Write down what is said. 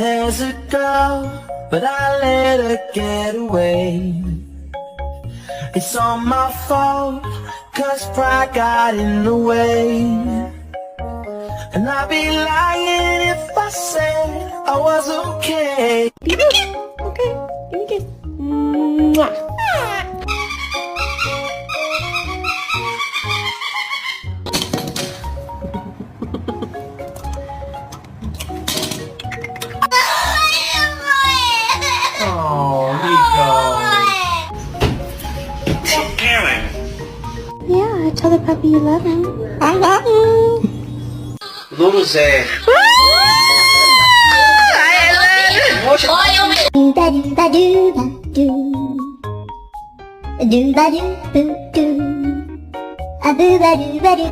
There's a girl, but I let her get away. It's all my fault, cause pride got in the way. And I'd be lying if I said I was okay. Give me a kiss. Okay, give me a kiss. Mwah. Oh, Nico. Yeah, tell the puppy you love him. I love him. Luluze. Dooba dooba dooba doo. Dooba doo boo doo. A booba dooba doo.